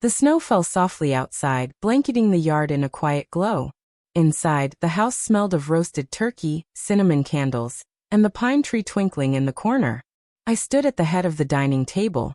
The snow fell softly outside, blanketing the yard in a quiet glow. Inside, the house smelled of roasted turkey, cinnamon candles, and the pine tree twinkling in the corner. I stood at the head of the dining table,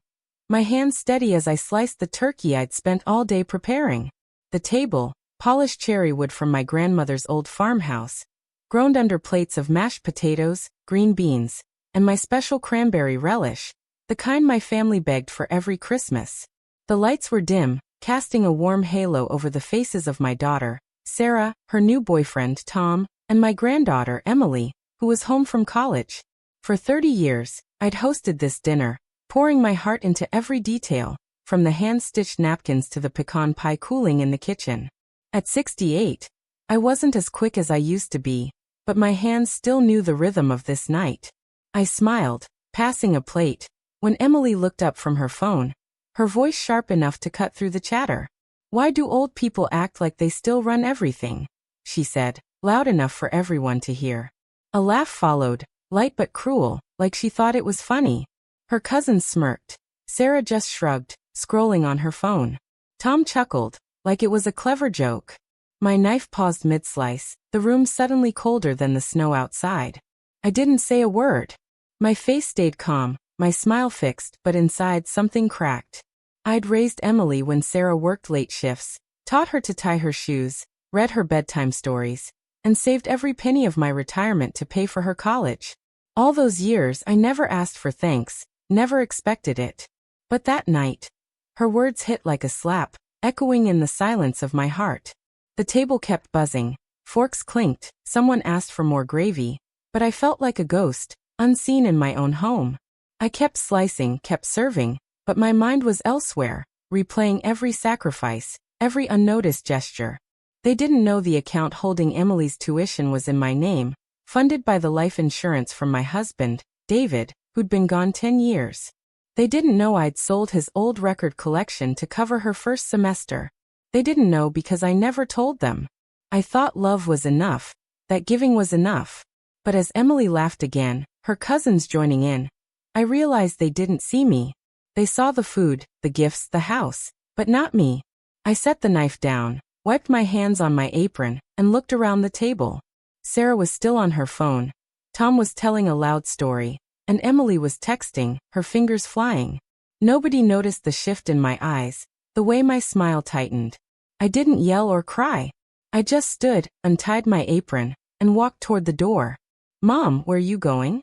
my hands steady as I sliced the turkey I'd spent all day preparing. The table, polished cherry wood from my grandmother's old farmhouse, groaned under plates of mashed potatoes, green beans, and my special cranberry relish, the kind my family begged for every Christmas. The lights were dim, casting a warm halo over the faces of my daughter, Sarah, her new boyfriend, Tom, and my granddaughter, Emily, who was home from college. For 30 years, I'd hosted this dinner, pouring my heart into every detail, from the hand-stitched napkins to the pecan pie cooling in the kitchen. At 68, I wasn't as quick as I used to be, but my hands still knew the rhythm of this night. I smiled, passing a plate, when Emily looked up from her phone, her voice sharp enough to cut through the chatter. "Why do old people act like they still run everything?" she said, loud enough for everyone to hear. A laugh followed, light but cruel, like she thought it was funny. Her cousins smirked. Sarah just shrugged, scrolling on her phone. Tom chuckled, like it was a clever joke. My knife paused mid-slice, the room suddenly colder than the snow outside. I didn't say a word. My face stayed calm, my smile fixed, but inside something cracked. I'd raised Emily when Sarah worked late shifts, taught her to tie her shoes, read her bedtime stories, and saved every penny of my retirement to pay for her college. All those years I never asked for thanks, never expected it. But that night, her words hit like a slap, echoing in the silence of my heart. The table kept buzzing, forks clinked, someone asked for more gravy, but I felt like a ghost, unseen in my own home. I kept slicing, kept serving, but my mind was elsewhere, replaying every sacrifice, every unnoticed gesture. They didn't know the account holding Emily's tuition was in my name, funded by the life insurance from my husband, David, who'd been gone 10 years. They didn't know I'd sold his old record collection to cover her first semester. They didn't know because I never told them. I thought love was enough, that giving was enough. But as Emily laughed again, her cousins joining in, I realized they didn't see me. They saw the food, the gifts, the house, but not me. I set the knife down, wiped my hands on my apron, and looked around the table. Sarah was still on her phone. Tom was telling a loud story, and Emily was texting, her fingers flying. Nobody noticed the shift in my eyes, the way my smile tightened. I didn't yell or cry. I just stood, untied my apron, and walked toward the door. "Mom, where you going?"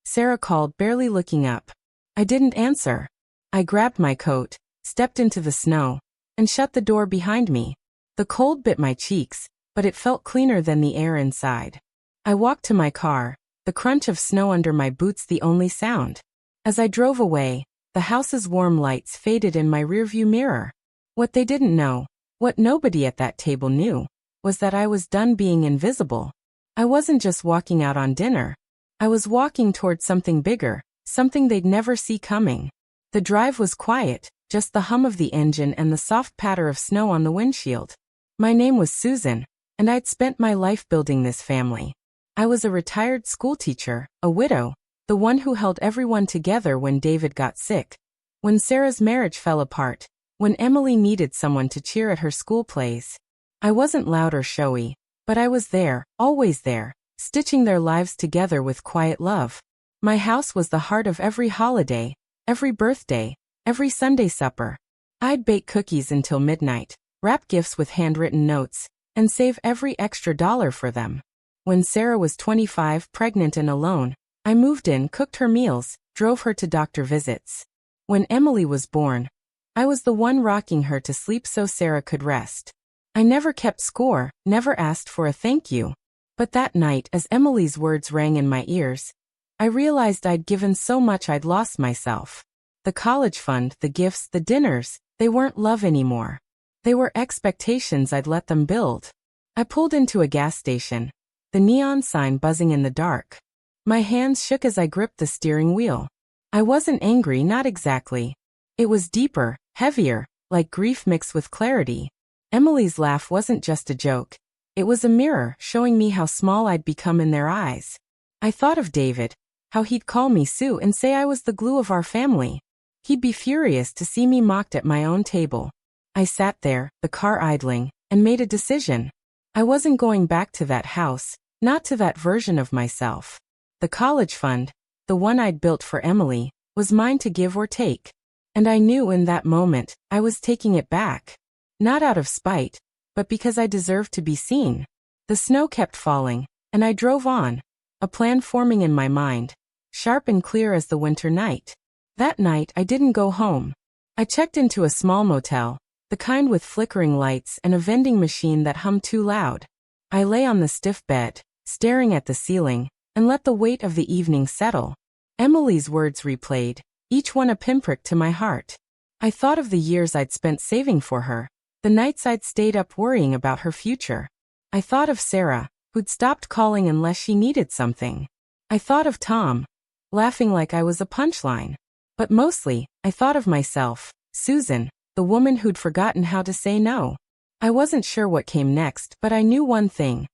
Sarah called, barely looking up. I didn't answer. I grabbed my coat, stepped into the snow, and shut the door behind me. The cold bit my cheeks, but it felt cleaner than the air inside. I walked to my car, the crunch of snow under my boots the only sound. As I drove away, the house's warm lights faded in my rearview mirror. What they didn't know, what nobody at that table knew, was that I was done being invisible. I wasn't just walking out on dinner. I was walking toward something bigger, something they'd never see coming. The drive was quiet, just the hum of the engine and the soft patter of snow on the windshield. My name was Susan, and I'd spent my life building this family. I was a retired schoolteacher, a widow, the one who held everyone together when David got sick, when Sarah's marriage fell apart, when Emily needed someone to cheer at her school plays. I wasn't loud or showy, but I was there, always there, stitching their lives together with quiet love. My house was the heart of every holiday, every birthday, every Sunday supper. I'd bake cookies until midnight, wrap gifts with handwritten notes, and save every extra dollar for them. When Sarah was 25, pregnant and alone, I moved in, cooked her meals, drove her to doctor visits. When Emily was born, I was the one rocking her to sleep so Sarah could rest. I never kept score, never asked for a thank you. But that night, as Emily's words rang in my ears, I realized I'd given so much I'd lost myself. The college fund, the gifts, the dinners, they weren't love anymore. They were expectations I'd let them build. I pulled into a gas station, the neon sign buzzing in the dark. My hands shook as I gripped the steering wheel. I wasn't angry, not exactly. It was deeper, heavier, like grief mixed with clarity. Emily's laugh wasn't just a joke. It was a mirror, showing me how small I'd become in their eyes. I thought of David, how he'd call me Sue and say I was the glue of our family. He'd be furious to see me mocked at my own table. I sat there, the car idling, and made a decision. I wasn't going back to that house, not to that version of myself. The college fund, the one I'd built for Emily, was mine to give or take. And I knew in that moment, I was taking it back. Not out of spite, but because I deserved to be seen. The snow kept falling, and I drove on, a plan forming in my mind, sharp and clear as the winter night. That night I didn't go home. I checked into a small motel, the kind with flickering lights and a vending machine that hummed too loud. I lay on the stiff bed, staring at the ceiling, and let the weight of the evening settle. Emily's words replayed, each one a pinprick to my heart. I thought of the years I'd spent saving for her, the nights I'd stayed up worrying about her future. I thought of Sarah, who'd stopped calling unless she needed something. I thought of Tom, laughing like I was a punchline. But mostly, I thought of myself, Susan, the woman who'd forgotten how to say no. I wasn't sure what came next, but I knew one thing.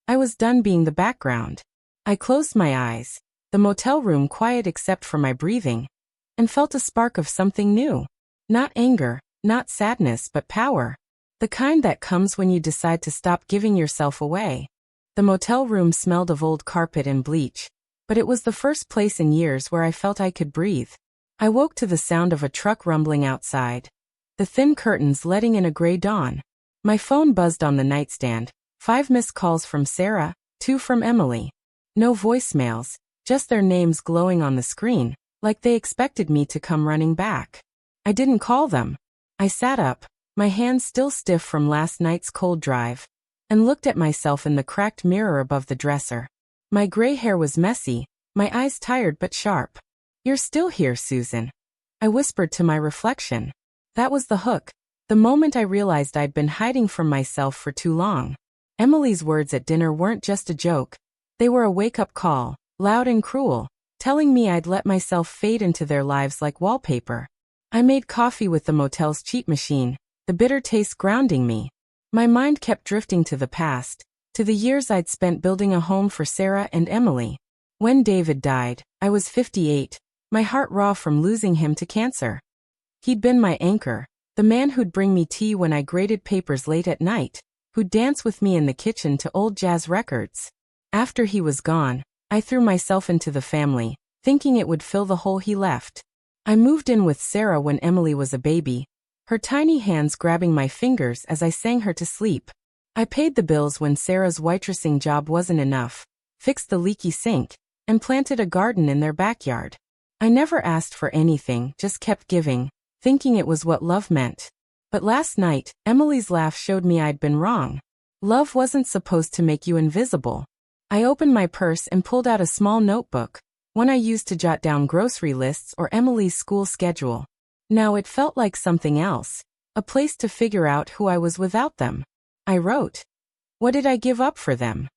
I was done being the background. I closed my eyes, the motel room quiet except for my breathing, and felt a spark of something new. Not anger, not sadness, but power. The kind that comes when you decide to stop giving yourself away. The motel room smelled of old carpet and bleach, but it was the first place in years where I felt I could breathe. I woke to the sound of a truck rumbling outside, the thin curtains letting in a gray dawn. My phone buzzed on the nightstand, 5 missed calls from Sarah, 2 from Emily. No voicemails, just their names glowing on the screen, like they expected me to come running back. I didn't call them. I sat up, my hands still stiff from last night's cold drive, and looked at myself in the cracked mirror above the dresser. My gray hair was messy, my eyes tired but sharp. "You're still here, Susan," I whispered to my reflection. That was the hook, the moment I realized I'd been hiding from myself for too long. Emily's words at dinner weren't just a joke. They were a wake-up call, loud and cruel, telling me I'd let myself fade into their lives like wallpaper. I made coffee with the motel's cheap machine, the bitter taste grounding me. My mind kept drifting to the past, to the years I'd spent building a home for Sarah and Emily. When David died, I was 58. My heart raw from losing him to cancer. He'd been my anchor, the man who'd bring me tea when I graded papers late at night, who'd dance with me in the kitchen to old jazz records. After he was gone, I threw myself into the family, thinking it would fill the hole he left. I moved in with Sarah when Emily was a baby, her tiny hands grabbing my fingers as I sang her to sleep. I paid the bills when Sarah's waitressing job wasn't enough, fixed the leaky sink, and planted a garden in their backyard. I never asked for anything, just kept giving, thinking it was what love meant. But last night, Emily's laugh showed me I'd been wrong. Love wasn't supposed to make you invisible. I opened my purse and pulled out a small notebook, one I used to jot down grocery lists or Emily's school schedule. Now it felt like something else, a place to figure out who I was without them. I wrote, what did I give up for them?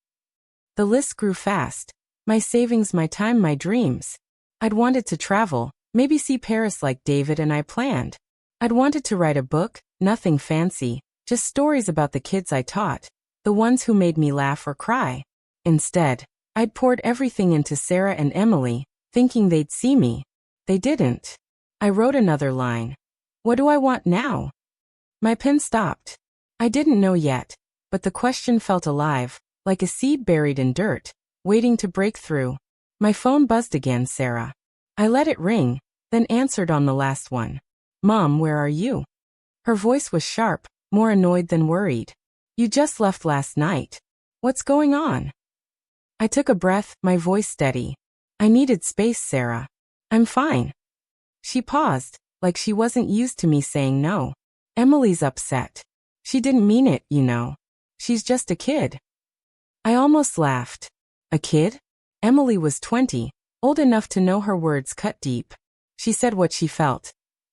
The list grew fast. My savings, my time, my dreams. I'd wanted to travel, maybe see Paris like David and I planned. I'd wanted to write a book, nothing fancy, just stories about the kids I taught, the ones who made me laugh or cry. Instead, I'd poured everything into Sarah and Emily, thinking they'd see me. They didn't. I wrote another line. What do I want now? My pen stopped. I didn't know yet, but the question felt alive, like a seed buried in dirt, waiting to break through. My phone buzzed again, Sarah. I let it ring, then answered on the last one. Mom, where are you? Her voice was sharp, more annoyed than worried. You just left last night. What's going on? I took a breath, my voice steady. I needed space, Sarah. I'm fine. She paused, like she wasn't used to me saying no. Emily's upset. She didn't mean it, you know. She's just a kid. I almost laughed. A kid? Emily was 20, old enough to know her words cut deep. She said what she felt.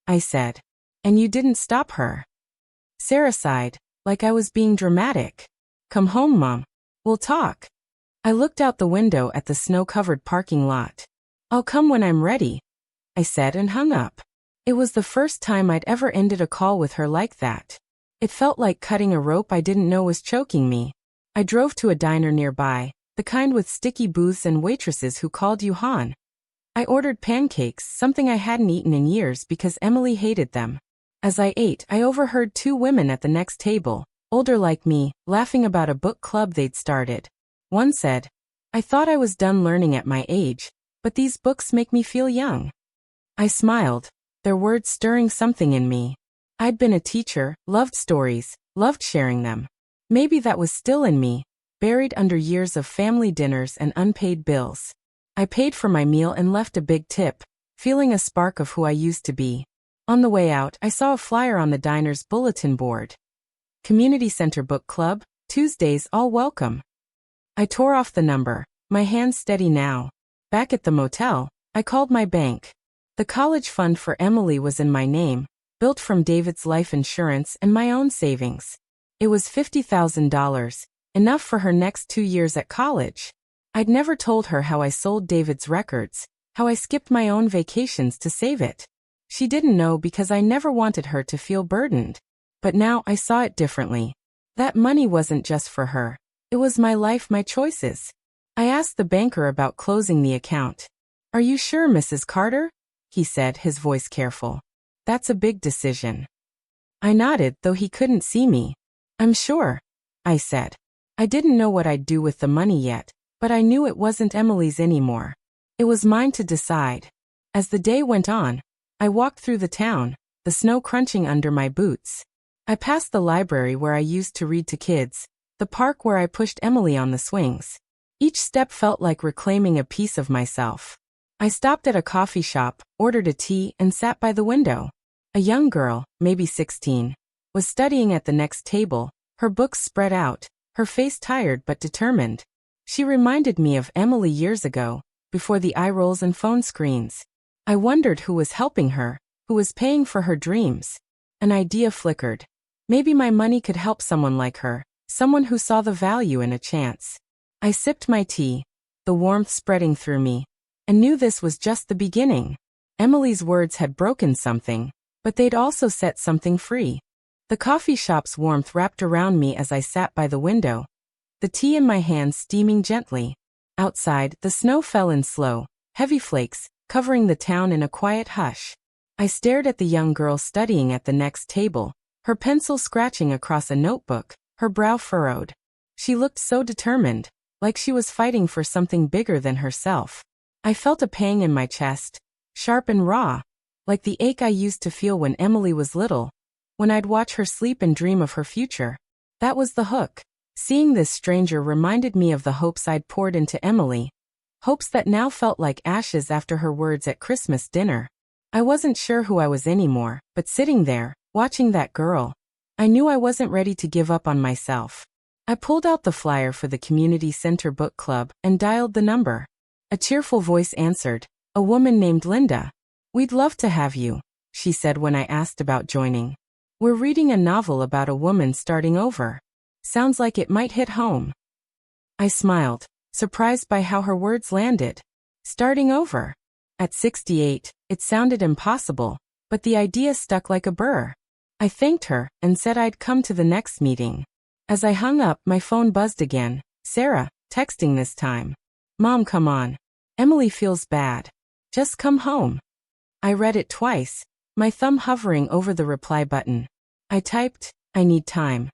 I said. And you didn't stop her. Sarah sighed, like I was being dramatic. Come home, Mom. We'll talk. I looked out the window at the snow-covered parking lot. I'll come when I'm ready, I said and hung up. It was the first time I'd ever ended a call with her like that. It felt like cutting a rope I didn't know was choking me. I drove to a diner nearby, the kind with sticky booths and waitresses who called you Han. I ordered pancakes, something I hadn't eaten in years because Emily hated them. As I ate, I overheard two women at the next table, older like me, laughing about a book club they'd started. One said, "I thought I was done learning at my age, but these books make me feel young." I smiled, their words stirring something in me. I'd been a teacher, loved stories, loved sharing them. Maybe that was still in me, buried under years of family dinners and unpaid bills. I paid for my meal and left a big tip, feeling a spark of who I used to be. On the way out, I saw a flyer on the diner's bulletin board. Community Center Book Club, Tuesdays all welcome. I tore off the number, my hands steady now. Back at the motel, I called my bank. The college fund for Emily was in my name, built from David's life insurance and my own savings. It was $50,000, enough for her next 2 years at college. I'd never told her how I sold David's records, how I skipped my own vacations to save it. She didn't know because I never wanted her to feel burdened. But now I saw it differently. That money wasn't just for her. It was my life, my choices. I asked the banker about closing the account. "Are you sure, Mrs. Carter?" he said, his voice careful. "That's a big decision." I nodded, though he couldn't see me. "I'm sure," I said. I didn't know what I'd do with the money yet, but I knew it wasn't Emily's anymore. It was mine to decide. As the day went on, I walked through the town, the snow crunching under my boots. I passed the library where I used to read to kids, the park where I pushed Emily on the swings. Each step felt like reclaiming a piece of myself. I stopped at a coffee shop, ordered a tea, and sat by the window. A young girl, maybe 16, was studying at the next table, her books spread out, her face tired but determined. She reminded me of Emily years ago, before the eye rolls and phone screens. I wondered who was helping her, who was paying for her dreams. An idea flickered. Maybe my money could help someone like her, someone who saw the value in a chance. I sipped my tea, the warmth spreading through me, and knew this was just the beginning. Emily's words had broken something, but they'd also set something free. The coffee shop's warmth wrapped around me as I sat by the window, the tea in my hands steaming gently. Outside, the snow fell in slow, heavy flakes, covering the town in a quiet hush. I stared at the young girl studying at the next table, her pencil scratching across a notebook, her brow furrowed. She looked so determined, like she was fighting for something bigger than herself. I felt a pang in my chest, sharp and raw, like the ache I used to feel when Emily was little, when I'd watch her sleep and dream of her future. That was the hook. Seeing this stranger reminded me of the hopes I'd poured into Emily, hopes that now felt like ashes after her words at Christmas dinner. I wasn't sure who I was anymore, but sitting there, watching that girl, I knew I wasn't ready to give up on myself. I pulled out the flyer for the Community Center Book Club and dialed the number. A cheerful voice answered, a woman named Linda. "We'd love to have you," she said when I asked about joining. "We're reading a novel about a woman starting over. Sounds like it might hit home." I smiled, surprised by how her words landed. Starting over. At 68, it sounded impossible, but the idea stuck like a burr. I thanked her and said I'd come to the next meeting. As I hung up, my phone buzzed again. Sarah, texting this time. "Mom, come on. Emily feels bad. Just come home." I read it twice, my thumb hovering over the reply button. I typed, "I need time,"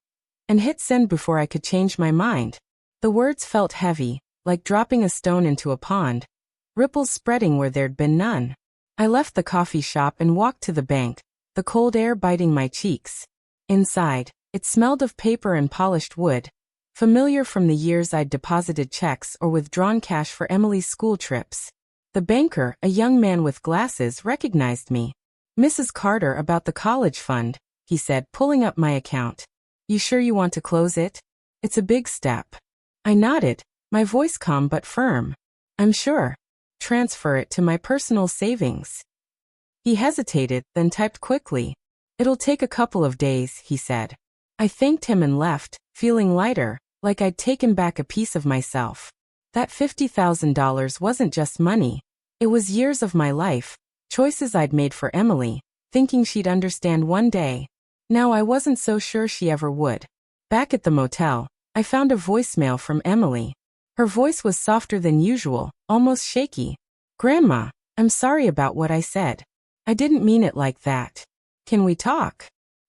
and hit send before I could change my mind. The words felt heavy, like dropping a stone into a pond, ripples spreading where there'd been none. I left the coffee shop and walked to the bank, the cold air biting my cheeks. Inside, it smelled of paper and polished wood, familiar from the years I'd deposited checks or withdrawn cash for Emily's school trips. The banker, a young man with glasses, recognized me. "Mrs. Carter, about the college fund," he said, pulling up my account. "You sure you want to close it? It's a big step." I nodded, my voice calm but firm. "I'm sure. Transfer it to my personal savings." He hesitated, then typed quickly. "It'll take a couple of days," he said. I thanked him and left, feeling lighter, like I'd taken back a piece of myself. That $50,000 wasn't just money. It was years of my life, choices I'd made for Emily, thinking she'd understand one day. Now I wasn't so sure she ever would. Back at the motel, I found a voicemail from Emily. Her voice was softer than usual, almost shaky. "Grandma, I'm sorry about what I said. I didn't mean it like that. Can we talk?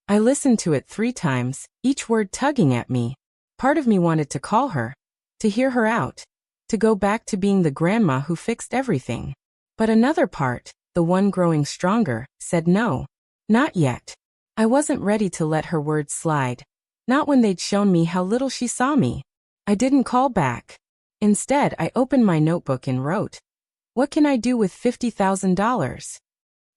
I listened to it 3 times, each word tugging at me. Part of me wanted to call her, to hear her out, to go back to being the grandma who fixed everything. But another part, the one growing stronger, said no. Not yet. I wasn't ready to let her words slide. Not when they'd shown me how little she saw me. I didn't call back. Instead, I opened my notebook and wrote, "What can I do with $50,000?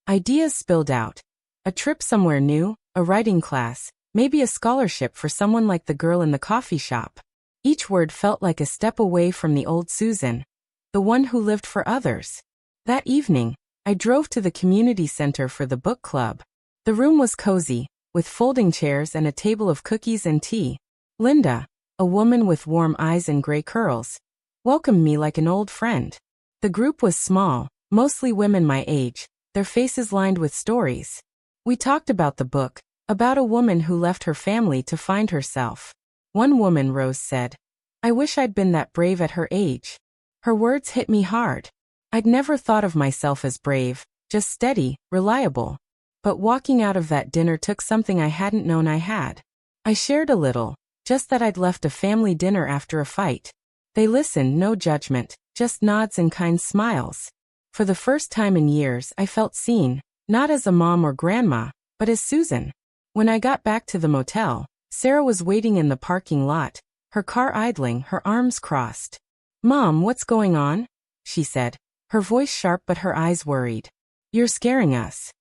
Ideas spilled out. A trip somewhere new, a writing class, maybe a scholarship for someone like the girl in the coffee shop. Each word felt like a step away from the old Susan, the one who lived for others. That evening, I drove to the community center for the book club. The room was cozy, with folding chairs and a table of cookies and tea. Linda, a woman with warm eyes and gray curls, welcomed me like an old friend. The group was small, mostly women my age, their faces lined with stories. We talked about the book, about a woman who left her family to find herself. One woman, Rose, said, "I wish I'd been that brave at her age." Her words hit me hard. I'd never thought of myself as brave, just steady, reliable. But walking out of that dinner took something I hadn't known I had. I shared a little, just that I'd left a family dinner after a fight. They listened, no judgment, just nods and kind smiles. For the first time in years, I felt seen, not as a mom or grandma, but as Susan. When I got back to the motel, Sarah was waiting in the parking lot, her car idling, her arms crossed. "Mom, what's going on?" she said, her voice sharp but her eyes worried. "You're scaring us."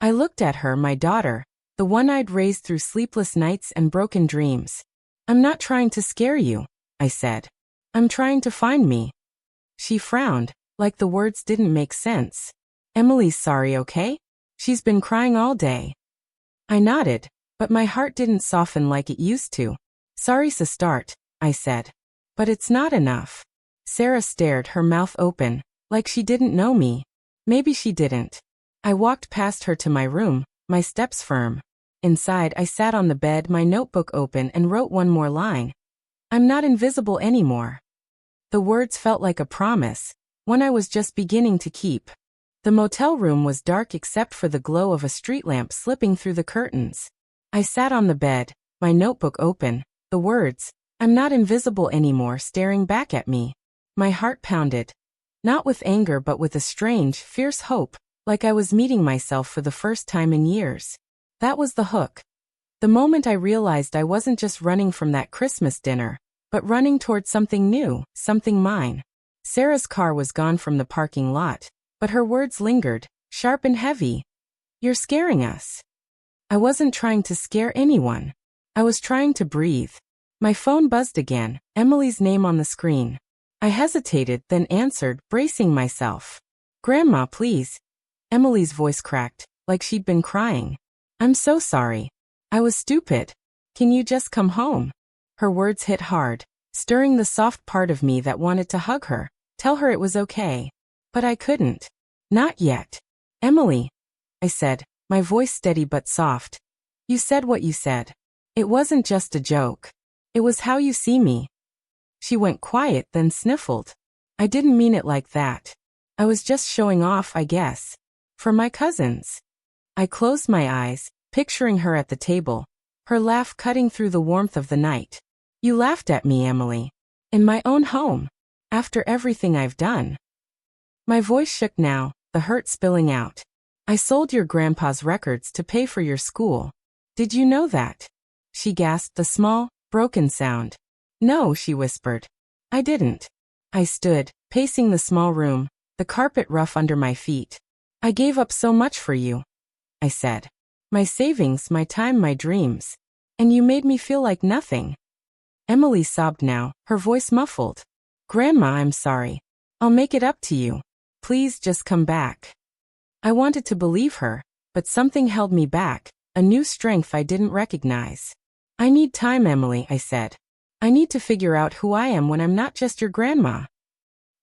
I looked at her, my daughter, the one I'd raised through sleepless nights and broken dreams. "I'm not trying to scare you," I said. "I'm trying to find me." She frowned, like the words didn't make sense. "Emily's sorry, okay? She's been crying all day." I nodded, but my heart didn't soften like it used to. "Sorry's a start," I said. "But it's not enough." Sarah stared, her mouth open, like she didn't know me. Maybe she didn't. I walked past her to my room, my steps firm. Inside, I sat on the bed, my notebook open, and wrote one more line. "I'm not invisible anymore." The words felt like a promise, one I was just beginning to keep. The motel room was dark except for the glow of a street lamp slipping through the curtains. I sat on the bed, my notebook open, the words, "I'm not invisible anymore," staring back at me. My heart pounded. Not with anger but with a strange, fierce hope, like I was meeting myself for the first time in years. That was the hook. The moment I realized I wasn't just running from that Christmas dinner, but running toward something new, something mine. Sarah's car was gone from the parking lot, but her words lingered, sharp and heavy. "You're scaring us." I wasn't trying to scare anyone. I was trying to breathe. My phone buzzed again, Emily's name on the screen. I hesitated, then answered, bracing myself. "Grandma, please." Emily's voice cracked, like she'd been crying. "I'm so sorry. I was stupid. Can you just come home?" Her words hit hard, stirring the soft part of me that wanted to hug her, tell her it was okay. But I couldn't. "Not yet." "Emily," I said, my voice steady but soft. "You said what you said. It wasn't just a joke. It was how you see me." She went quiet, then sniffled. "I didn't mean it like that. I was just showing off, I guess. For my cousins." I closed my eyes, picturing her at the table, her laugh cutting through the warmth of the night. "You laughed at me, Emily. In my own home. After everything I've done." My voice shook now, the hurt spilling out. "I sold your grandpa's records to pay for your school. Did you know that?" She gasped, the small, broken sound. "No," she whispered. "I didn't." I stood, pacing the small room, the carpet rough under my feet. "I gave up so much for you," I said. "My savings, my time, my dreams. And you made me feel like nothing." Emily sobbed now, her voice muffled. "Grandma, I'm sorry. I'll make it up to you. Please just come back." I wanted to believe her, but something held me back, a new strength I didn't recognize. "I need time, Emily," I said. "I need to figure out who I am when I'm not just your grandma."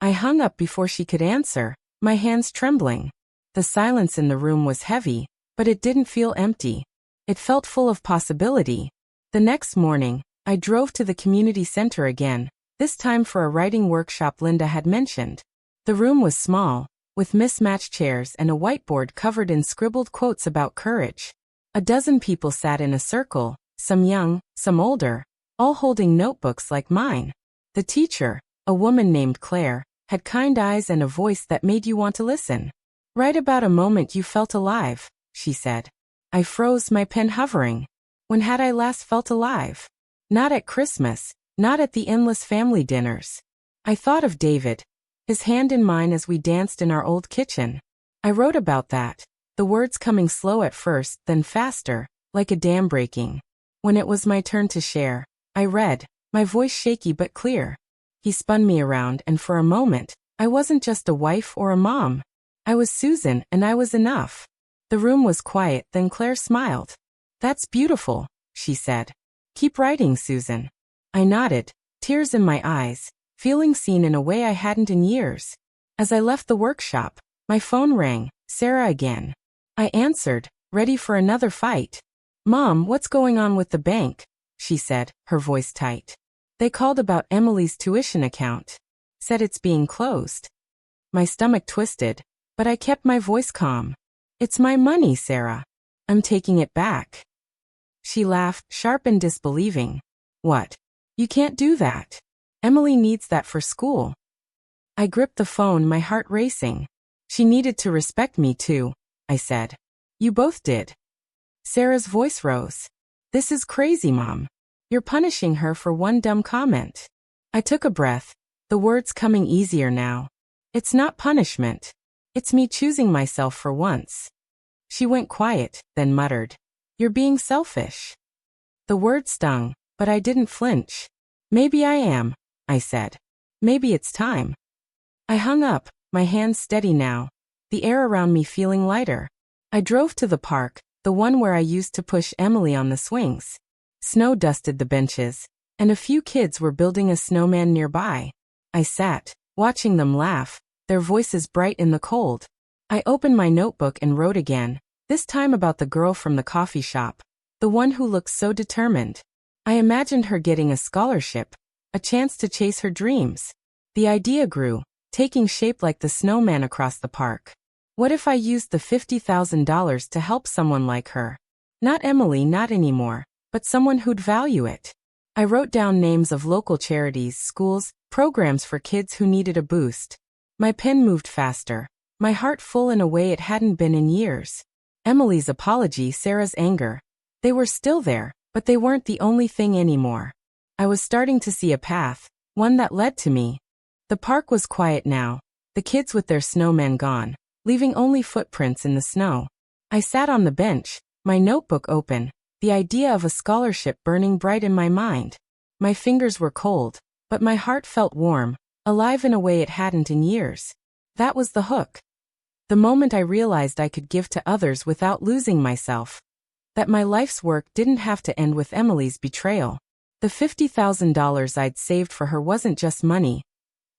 I hung up before she could answer, my hands trembling. The silence in the room was heavy, but it didn't feel empty. It felt full of possibility. The next morning, I drove to the community center again, this time for a writing workshop Linda had mentioned. The room was small, with mismatched chairs and a whiteboard covered in scribbled quotes about courage. A dozen people sat in a circle, some young, some older, all holding notebooks like mine. The teacher, a woman named Claire, had kind eyes and a voice that made you want to listen. Write about a moment you felt alive, she said. I froze, my pen hovering. When had I last felt alive? Not at Christmas, not at the endless family dinners. I thought of David, his hand in mine as we danced in our old kitchen. I wrote about that, the words coming slow at first, then faster, like a dam breaking. When it was my turn to share, I read, my voice shaky but clear. He spun me around, and for a moment, I wasn't just a wife or a mom. I was Susan, and I was enough. The room was quiet, then Claire smiled. That's beautiful, she said. Keep writing, Susan. I nodded, tears in my eyes, feeling seen in a way I hadn't in years. As I left the workshop, my phone rang, Sarah again. I answered, ready for another fight. Mom, what's going on with the bank? She said, her voice tight. They called about Emily's tuition account. Said it's being closed. My stomach twisted, but I kept my voice calm. It's my money, Sarah. I'm taking it back. She laughed, sharp and disbelieving. What? You can't do that. Emily needs that for school. I gripped the phone, my heart racing. She needed to respect me too, I said. You both did. Sarah's voice rose. This is crazy, Mom. You're punishing her for one dumb comment. I took a breath, the words coming easier now. It's not punishment. It's me choosing myself for once. She went quiet, then muttered. You're being selfish. The word stung, but I didn't flinch. Maybe I am, I said. Maybe it's time. I hung up, my hands steady now, the air around me feeling lighter. I drove to the park, the one where I used to push Emily on the swings. Snow dusted the benches, and a few kids were building a snowman nearby. I sat, watching them laugh, their voices bright in the cold. I opened my notebook and wrote again, this time about the girl from the coffee shop, the one who looked so determined. I imagined her getting a scholarship, a chance to chase her dreams. The idea grew, taking shape like the snowman across the park. What if I used the $50,000 to help someone like her? Not Emily, not anymore, but someone who'd value it. I wrote down names of local charities, schools, programs for kids who needed a boost. My pen moved faster, my heart full in a way it hadn't been in years. Emily's apology, Sarah's anger. They were still there, but they weren't the only thing anymore. I was starting to see a path, one that led to me. The park was quiet now, the kids with their snowmen gone, leaving only footprints in the snow. I sat on the bench, my notebook open, the idea of a scholarship burning bright in my mind. My fingers were cold, but my heart felt warm, alive in a way it hadn't in years. That was the hook. The moment I realized I could give to others without losing myself. That my life's work didn't have to end with Emily's betrayal. The $50,000 I'd saved for her wasn't just money.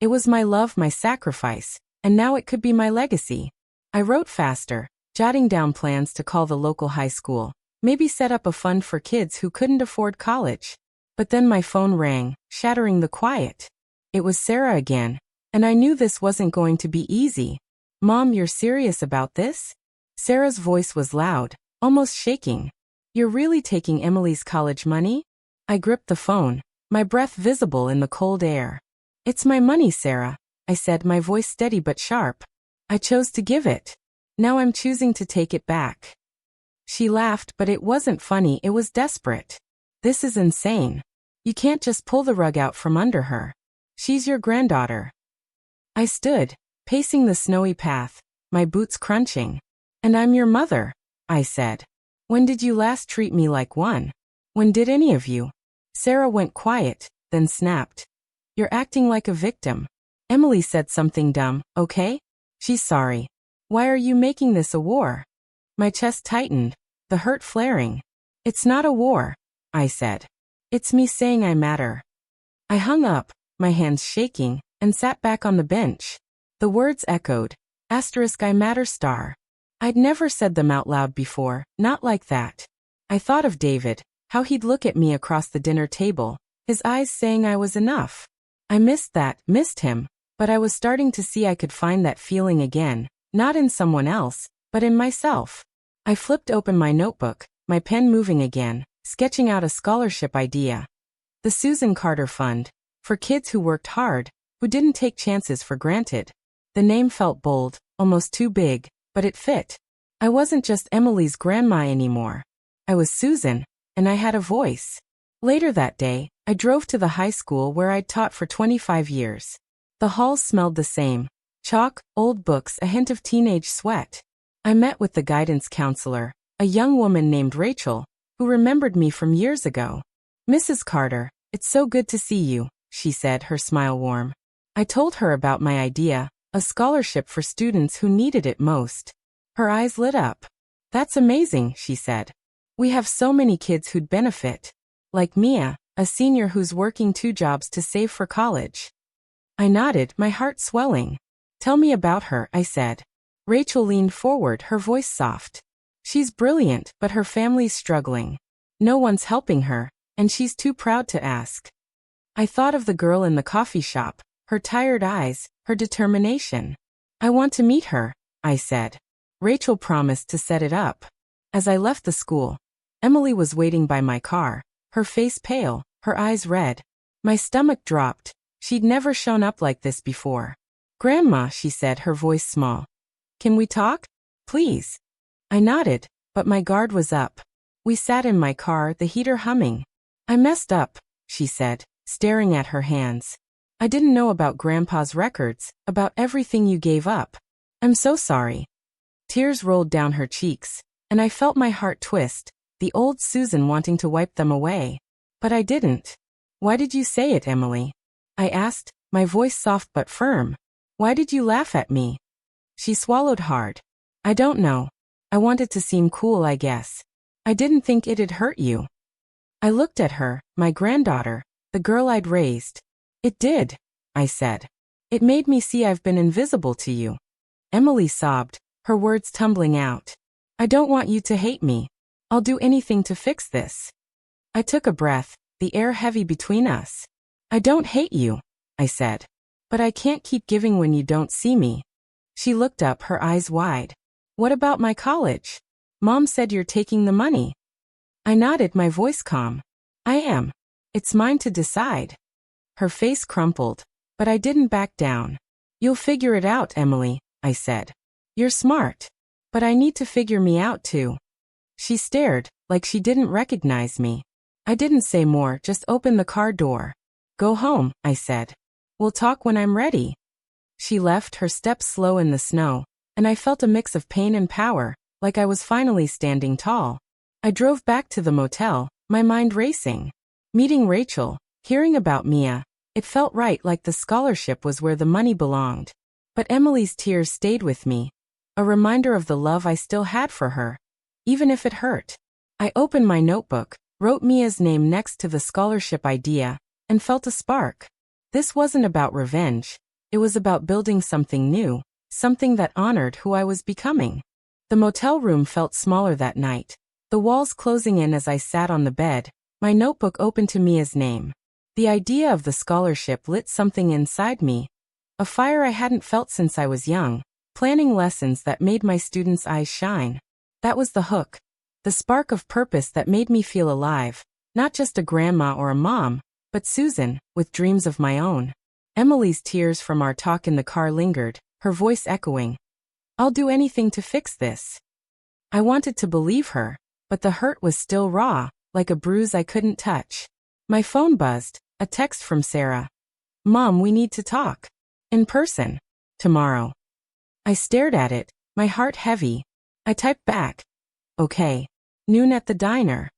It was my love, my sacrifice, and now it could be my legacy. I wrote faster, jotting down plans to call the local high school, maybe set up a fund for kids who couldn't afford college. But then my phone rang, shattering the quiet. It was Sarah again, and I knew this wasn't going to be easy. Mom, you're serious about this? Sarah's voice was loud, almost shaking. You're really taking Emily's college money? I gripped the phone, my breath visible in the cold air. It's my money, Sarah, I said, my voice steady but sharp. I chose to give it. Now I'm choosing to take it back. She laughed, but it wasn't funny, it was desperate. This is insane. You can't just pull the rug out from under her. She's your granddaughter. I stood, pacing the snowy path, my boots crunching. And I'm your mother, I said. When did you last treat me like one? When did any of you? Sarah went quiet, then snapped. You're acting like a victim. Emily said something dumb, okay? She's sorry. Why are you making this a war? My chest tightened, the hurt flaring. It's not a war, I said. It's me saying I matter. I hung up, my hands shaking, and sat back on the bench. The words echoed. I matter star. I'd never said them out loud before, not like that. I thought of David, how he'd look at me across the dinner table, his eyes saying I was enough. I missed him, but I was starting to see I could find that feeling again, not in someone else, but in myself. I flipped open my notebook, my pen moving again, sketching out a scholarship idea. The Susan Carter Fund, for kids who worked hard, who didn't take chances for granted. The name felt bold, almost too big, but it fit. I wasn't just Emily's grandma anymore. I was Susan, and I had a voice. Later that day, I drove to the high school where I'd taught for 25 years. The halls smelled the same. Chalk, old books, a hint of teenage sweat. I met with the guidance counselor, a young woman named Rachel, who remembered me from years ago. "Mrs. Carter, it's so good to see you," she said, her smile warm. I told her about my idea, a scholarship for students who needed it most. Her eyes lit up. "That's amazing," she said. "We have so many kids who'd benefit. Like Mia, a senior who's working 2 jobs to save for college." I nodded, my heart swelling. "Tell me about her," I said. Rachel leaned forward, her voice soft. "She's brilliant, but her family's struggling. No one's helping her, and she's too proud to ask." I thought of the girl in the coffee shop, her tired eyes, her determination. "I want to meet her," I said. Rachel promised to set it up. As I left the school, Emily was waiting by my car, her face pale, her eyes red. My stomach dropped. She'd never shown up like this before. "Grandma," she said, her voice small. "Can we talk? Please?" I nodded, but my guard was up. We sat in my car, the heater humming. "I messed up," she said, staring at her hands. "I didn't know about Grandpa's records, about everything you gave up. I'm so sorry." Tears rolled down her cheeks, and I felt my heart twist, the old Susan wanting to wipe them away. But I didn't. "Why did you say it, Emily?" I asked, my voice soft but firm. "Why did you laugh at me?" She swallowed hard. "I don't know. I wanted to seem cool, I guess. I didn't think it'd hurt you." I looked at her, my granddaughter, the girl I'd raised. "It did," I said. "It made me see I've been invisible to you." Emily sobbed, her words tumbling out. "I don't want you to hate me. I'll do anything to fix this." I took a breath, the air heavy between us. "I don't hate you," I said. "But I can't keep giving when you don't see me." She looked up, her eyes wide. "What about my college? Mom said you're taking the money." I nodded, my voice calm. "I am. It's mine to decide." Her face crumpled, but I didn't back down. "You'll figure it out, Emily," I said. "You're smart. But I need to figure me out too." She stared, like she didn't recognize me. I didn't say more, just opened the car door. "Go home," I said. "We'll talk when I'm ready." She left, her steps slow in the snow, and I felt a mix of pain and power, like I was finally standing tall. I drove back to the motel, my mind racing. Meeting Rachel, hearing about Mia, it felt right, like the scholarship was where the money belonged. But Emily's tears stayed with me, a reminder of the love I still had for her, even if it hurt. I opened my notebook, wrote Mia's name next to the scholarship idea, and felt a spark. This wasn't about revenge. It was about building something new, something that honored who I was becoming. The motel room felt smaller that night, the walls closing in as I sat on the bed, my notebook open to Mia's name. The idea of the scholarship lit something inside me, a fire I hadn't felt since I was young, planning lessons that made my students' eyes shine. That was the hook, the spark of purpose that made me feel alive, not just a grandma or a mom, but Susan, with dreams of my own. Emily's tears from our talk in the car lingered, her voice echoing. "I'll do anything to fix this." I wanted to believe her, but the hurt was still raw, like a bruise I couldn't touch. My phone buzzed, a text from Sarah. "Mom, we need to talk. In person. Tomorrow." I stared at it, my heart heavy. I typed back. "Okay. Noon at the diner."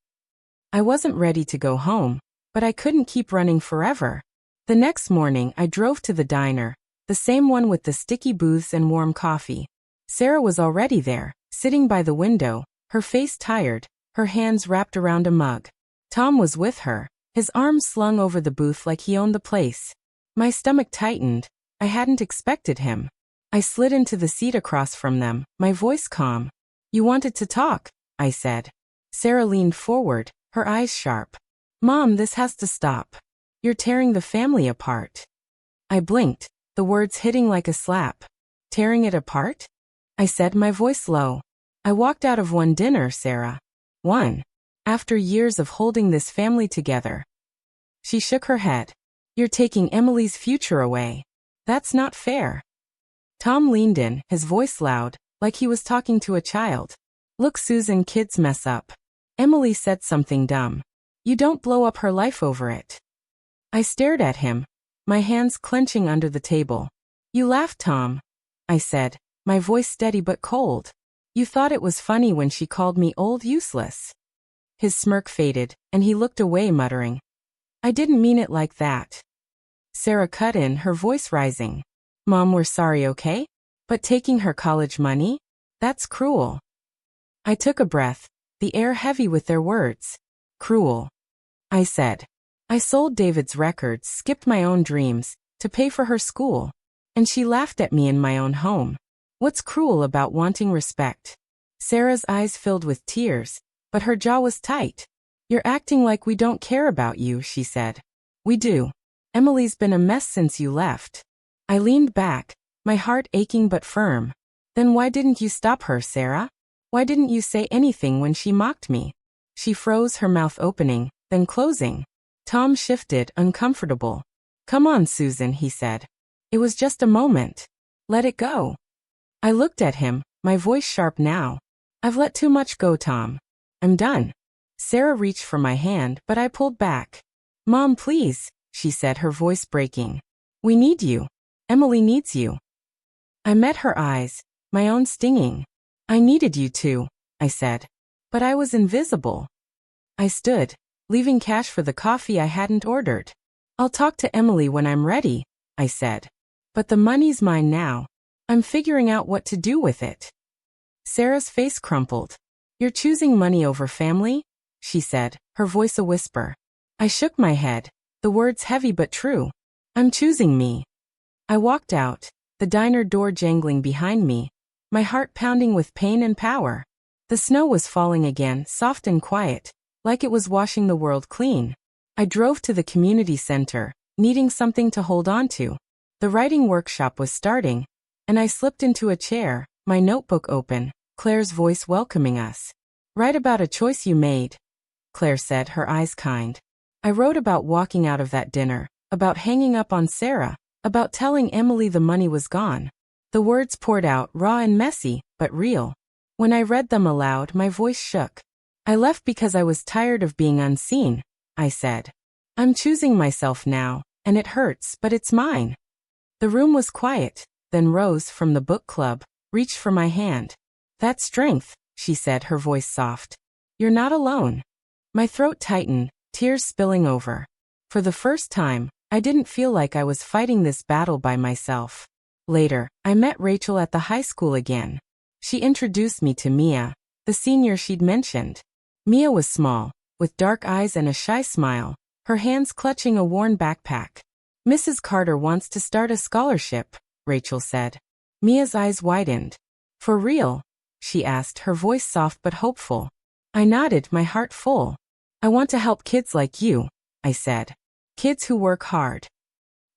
I wasn't ready to go home, but I couldn't keep running forever. The next morning I drove to the diner, the same one with the sticky booths and warm coffee. Sarah was already there, sitting by the window, her face tired, her hands wrapped around a mug. Tom was with her, his arms slung over the booth like he owned the place. My stomach tightened. I hadn't expected him. I slid into the seat across from them, my voice calm. "You wanted to talk," I said. Sarah leaned forward, her eyes sharp. "Mom, this has to stop. You're tearing the family apart." I blinked, the words hitting like a slap. "Tearing it apart?" I said, my voice low. "I walked out of one dinner, Sarah. One. After years of holding this family together. She shook her head. You're taking Emily's future away. That's not fair. Tom leaned in, his voice loud, like he was talking to a child. Look, Susan, kids mess up. Emily said something dumb. You don't blow up her life over it. I stared at him, my hands clenching under the table. You laughed, Tom, I said, my voice steady but cold. You thought it was funny when she called me old useless. His smirk faded, and he looked away, muttering, I didn't mean it like that. Sarah cut in, her voice rising. Mom, we're sorry, okay? But taking her college money? That's cruel. I took a breath, the air heavy with their words. Cruel. I said. I sold David's records, skipped my own dreams, to pay for her school. And she laughed at me in my own home. What's cruel about wanting respect? Sarah's eyes filled with tears, but her jaw was tight. You're acting like we don't care about you, she said. We do. Emily's been a mess since you left. I leaned back, my heart aching but firm. Then why didn't you stop her, Sarah? Why didn't you say anything when she mocked me? She froze, her mouth opening, then closing. Tom shifted, uncomfortable. Come on, Susan, he said. It was just a moment. Let it go. I looked at him, my voice sharp now. I've let too much go, Tom. I'm done. Sarah reached for my hand, but I pulled back. Mom, please, she said, her voice breaking. We need you. Emily needs you. I met her eyes, my own stinging. I needed you too, I said. But I was invisible. I stood, leaving cash for the coffee I hadn't ordered. I'll talk to Emily when I'm ready, I said. But the money's mine now. I'm figuring out what to do with it. Sarah's face crumpled. You're choosing money over family? She said, her voice a whisper. I shook my head, the words heavy but true. I'm choosing me. I walked out, the diner door jangling behind me, my heart pounding with pain and power. The snow was falling again, soft and quiet, like it was washing the world clean. I drove to the community center, needing something to hold on to. The writing workshop was starting, and I slipped into a chair, my notebook open, Claire's voice welcoming us. Write about a choice you made, Claire said, her eyes kind. I wrote about walking out of that dinner, about hanging up on Sarah, about telling Emily the money was gone. The words poured out, raw and messy, but real. When I read them aloud, my voice shook. I left because I was tired of being unseen, I said. I'm choosing myself now, and it hurts, but it's mine. The room was quiet, then Rose, from the book club, reached for my hand. That's strength, she said, her voice soft. You're not alone. My throat tightened, tears spilling over. For the first time, I didn't feel like I was fighting this battle by myself. Later, I met Rachel at the high school again. She introduced me to Mia, the senior she'd mentioned. Mia was small, with dark eyes and a shy smile, her hands clutching a worn backpack. Mrs. Carter wants to start a scholarship, Rachel said. Mia's eyes widened. For real? She asked, her voice soft but hopeful. I nodded, my heart full. I want to help kids like you, I said. Kids who work hard.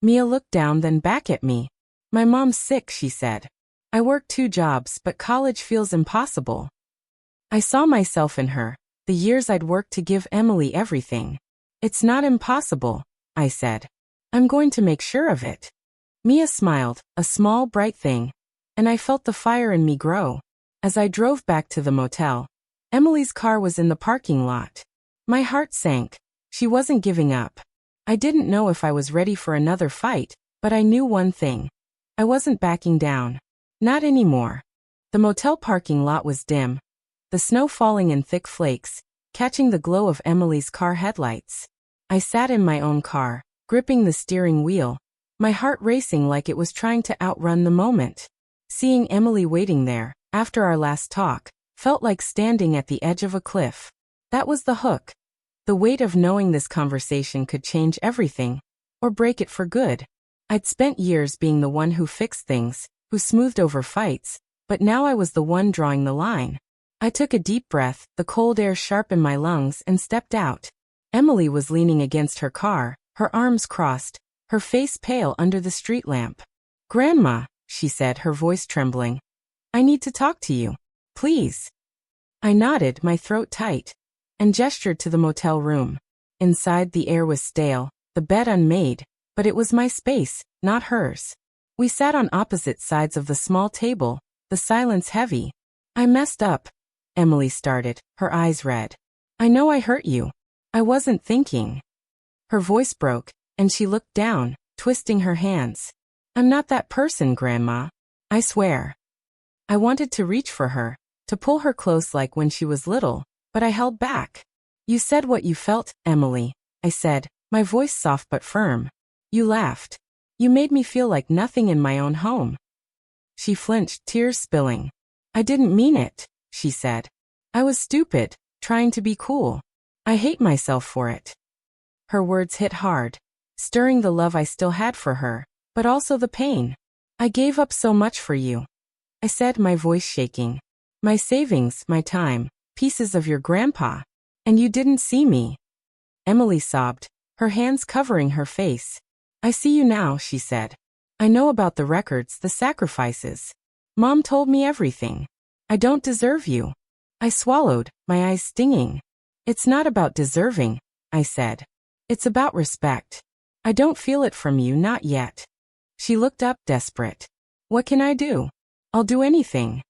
Mia looked down, then back at me. My mom's sick, she said. I work 2 jobs, but college feels impossible. I saw myself in her, the years I'd worked to give Emily everything. It's not impossible, I said. I'm going to make sure of it. Mia smiled, a small, bright thing, and I felt the fire in me grow. As I drove back to the motel, Emily's car was in the parking lot. My heart sank. She wasn't giving up. I didn't know if I was ready for another fight, but I knew one thing. I wasn't backing down. Not anymore. The motel parking lot was dim, the snow falling in thick flakes, catching the glow of Emily's car headlights. I sat in my own car, gripping the steering wheel, my heart racing like it was trying to outrun the moment. Seeing Emily waiting there, after our last talk, felt like standing at the edge of a cliff. That was the hook. The weight of knowing this conversation could change everything, or break it for good. I'd spent years being the one who fixed things, who smoothed over fights, but now I was the one drawing the line. I took a deep breath, the cold air sharp in my lungs, and stepped out. Emily was leaning against her car, her arms crossed, her face pale under the street lamp. Grandma, she said, her voice trembling. I need to talk to you. Please. I nodded, my throat tight. and gestured to the motel room. Inside, the air was stale, the bed unmade, but it was my space, not hers. We sat on opposite sides of the small table, the silence heavy. I messed up, Emily started, her eyes red. I know I hurt you. I wasn't thinking. Her voice broke, and she looked down, twisting her hands. I'm not that person, Grandma. I swear. I wanted to reach for her, to pull her close like when she was little, but I held back. You said what you felt, Emily, I said, my voice soft but firm. You laughed. You made me feel like nothing in my own home. She flinched, tears spilling. I didn't mean it, she said. I was stupid, trying to be cool. I hate myself for it. Her words hit hard, stirring the love I still had for her, but also the pain. I gave up so much for you, I said, my voice shaking. My savings, my time, pieces of your grandpa. And you didn't see me. Emily sobbed, her hands covering her face. I see you now, she said. I know about the records, the sacrifices. Mom told me everything. I don't deserve you. I swallowed, my eyes stinging. It's not about deserving, I said. It's about respect. I don't feel it from you, not yet. She looked up, desperate. What can I do? I'll do anything.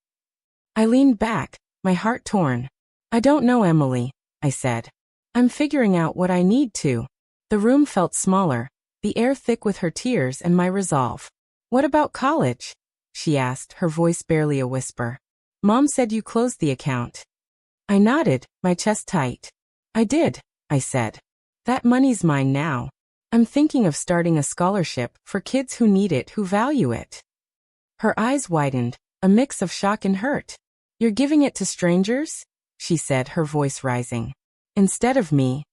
I leaned back, my heart torn. I don't know, Emily, I said. I'm figuring out what I need to. The room felt smaller, the air thick with her tears and my resolve. What about college? She asked, her voice barely a whisper. Mom said you closed the account. I nodded, my chest tight. I did, I said. That money's mine now. I'm thinking of starting a scholarship for kids who need it, who value it. Her eyes widened, a mix of shock and hurt. You're giving it to strangers? She said, her voice rising. Instead of me.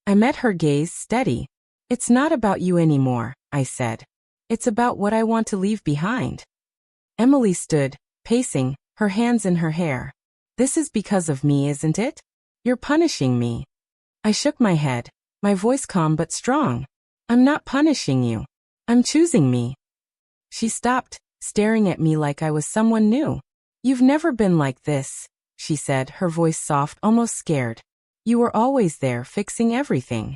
I met her gaze, steady. It's not about you anymore, I said. It's about what I want to leave behind. Emily stood, pacing, her hands in her hair. This is because of me, isn't it? You're punishing me. I shook my head, my voice calm but strong. I'm not punishing you. I'm choosing me. She stopped, staring at me like I was someone new. You've never been like this, she said, her voice soft, almost scared. You were always there, fixing everything.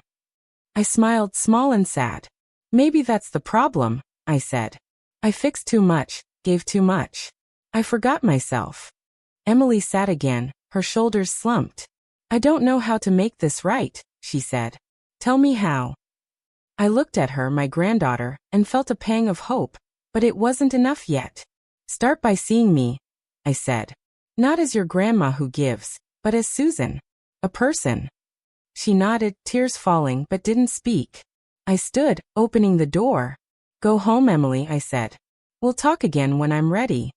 I smiled, small and sad. Maybe that's the problem, I said. I fixed too much, gave too much. I forgot myself. Emily sat again, her shoulders slumped. I don't know how to make this right, she said. Tell me how. I looked at her, my granddaughter, and felt a pang of hope, but it wasn't enough yet. Start by seeing me, I said. Not as your grandma who gives, but as Susan. A person. She nodded, tears falling, but didn't speak. I stood, opening the door. Go home, Emily, I said. We'll talk again when I'm ready.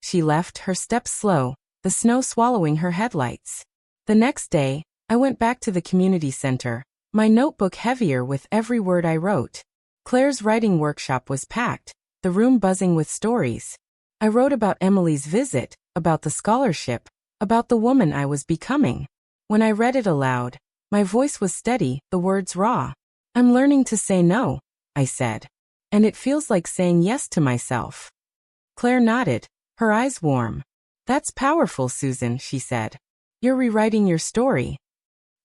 She left, her steps slow, the snow swallowing her headlights. The next day, I went back to the community center, my notebook heavier with every word I wrote. Claire's writing workshop was packed, the room buzzing with stories. I wrote about Emily's visit, about the scholarship, about the woman I was becoming. When I read it aloud, my voice was steady, the words raw. I'm learning to say no, I said. And it feels like saying yes to myself. Claire nodded, her eyes warm. That's powerful, Susan, she said. You're rewriting your story.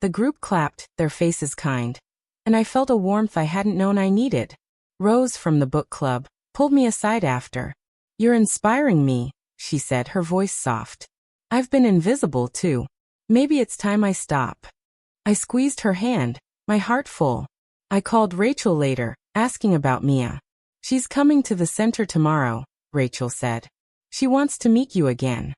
The group clapped, their faces kind. And I felt a warmth I hadn't known I needed. Rose from the book club pulled me aside after. You're inspiring me, she said, her voice soft. I've been invisible too. Maybe it's time I stop. I squeezed her hand, my heart full. I called Rachel later, asking about Mia. She's coming to the center tomorrow, Rachel said. She wants to meet you again.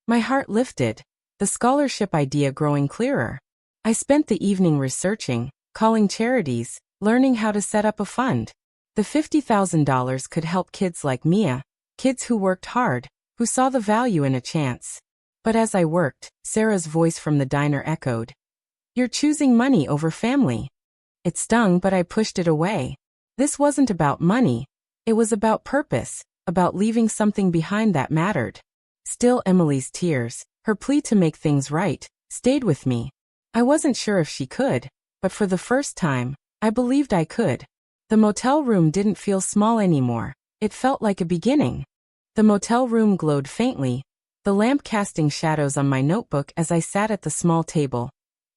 My heart lifted, the scholarship idea growing clearer. I spent the evening researching, calling charities, learning how to set up a fund. The $50,000 could help kids like Mia, kids who worked hard, who saw the value in a chance. But as I worked, Sarah's voice from the diner echoed. You're choosing money over family. It stung, but I pushed it away. This wasn't about money. It was about purpose, about leaving something behind that mattered. Still, Emily's tears, her plea to make things right, stayed with me. I wasn't sure if she could, but for the first time, I believed I could. The motel room didn't feel small anymore. It felt like a beginning. The motel room glowed faintly, the lamp casting shadows on my notebook as I sat at the small table.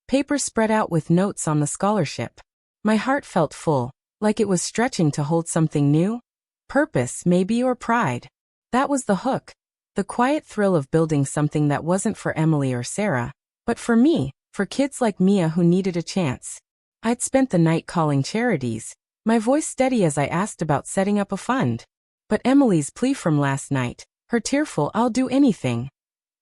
papers spread out with notes on the scholarship. My heart felt full, like it was stretching to hold something new. Purpose, maybe, or pride. That was the hook. The quiet thrill of building something that wasn't for Emily or Sarah, but for me, for kids like Mia who needed a chance. I'd spent the night calling charities, my voice steady as I asked about setting up a fund. But Emily's plea from last night, her tearful "I'll do anything,"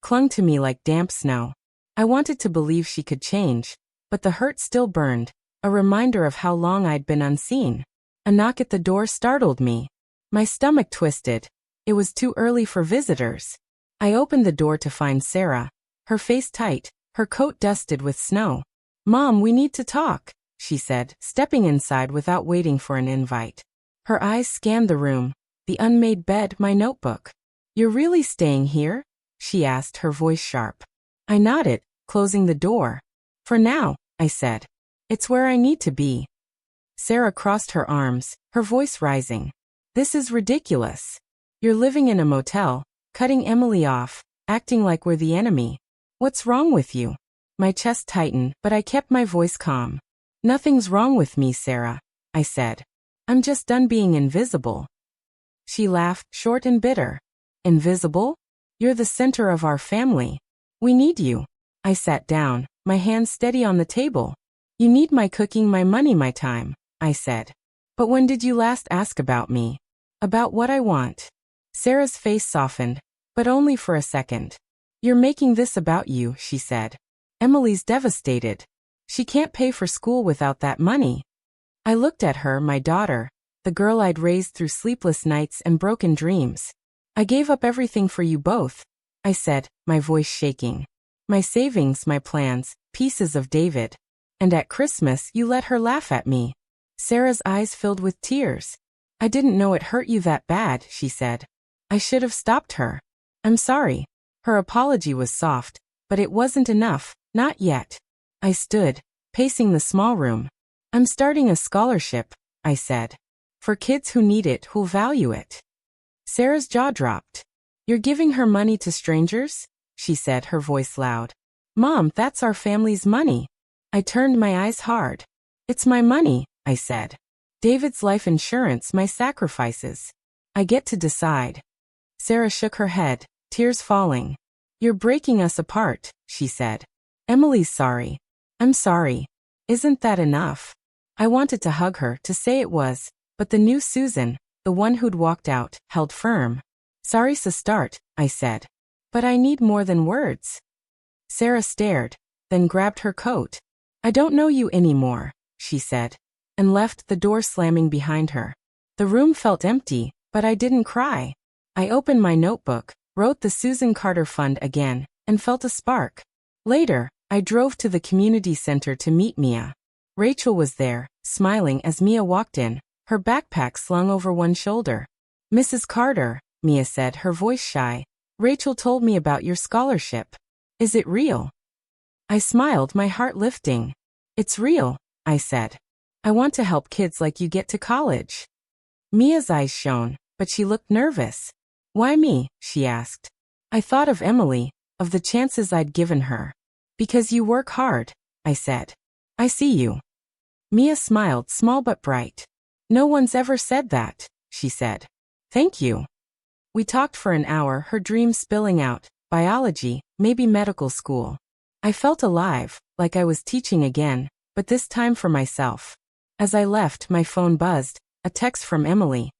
clung to me like damp snow. I wanted to believe she could change, but the hurt still burned, a reminder of how long I'd been unseen. A knock at the door startled me. My stomach twisted. It was too early for visitors. I opened the door to find Sarah, her face tight, her coat dusted with snow. "Mom, we need to talk," she said, stepping inside without waiting for an invite. Her eyes scanned the room, the unmade bed, my notebook. "You're really staying here?" she asked, her voice sharp. I nodded, closing the door. "For now," I said. "It's where I need to be." Sarah crossed her arms, her voice rising. "This is ridiculous. You're living in a motel, cutting Emily off, acting like we're the enemy. What's wrong with you?" My chest tightened, but I kept my voice calm. "Nothing's wrong with me, Sarah," I said. "I'm just done being invisible." She laughed, short and bitter. "Invisible? You're the center of our family. We need you." I sat down, my hands steady on the table. "You need my cooking, my money, my time," I said. "But when did you last ask about me? About what I want?" Sarah's face softened, but only for a second. "You're making this about you," she said. "Emily's devastated. She can't pay for school without that money." I looked at her, my daughter, the girl I'd raised through sleepless nights and broken dreams. "I gave up everything for you both," I said, my voice shaking. "My savings, my plans, pieces of David. And at Christmas you let her laugh at me." Sarah's eyes filled with tears. "I didn't know it hurt you that bad," she said. "I should have stopped her. I'm sorry." Her apology was soft, but it wasn't enough, not yet. I stood, pacing the small room. "I'm starting a scholarship," I said. "For kids who need it, who'll value it." Sarah's jaw dropped. "You're giving her money to strangers?" she said, her voice loud. "Mom, that's our family's money." I turned my eyes hard. "It's my money," I said. "David's life insurance, my sacrifices. I get to decide." Sarah shook her head, tears falling. "You're breaking us apart," she said. "Emily's sorry. I'm sorry. Isn't that enough?" I wanted to hug her, to say it was, but the new Susan, the one who'd walked out, held firm. "Sorry's a start," I said. "But I need more than words." Sarah stared, then grabbed her coat. "I don't know you anymore," she said, and left, the door slamming behind her. The room felt empty, but I didn't cry. I opened my notebook, wrote the Susan Carter Fund again, and felt a spark. Later, I drove to the community center to meet Mia. Rachel was there, smiling as Mia walked in, her backpack slung over one shoulder. "Mrs. Carter," Mia said, her voice shy, "Rachel told me about your scholarship. Is it real?" I smiled, my heart lifting. "It's real," I said. "I want to help kids like you get to college." Mia's eyes shone, but she looked nervous. "Why me?" she asked. I thought of Emily, of the chances I'd given her. "Because you work hard," I said. "I see you." Mia smiled, small but bright. "No one's ever said that," she said. "Thank you." We talked for an hour, her dreams spilling out, biology, maybe medical school. I felt alive, like I was teaching again, but this time for myself. As I left, my phone buzzed, a text from Emily.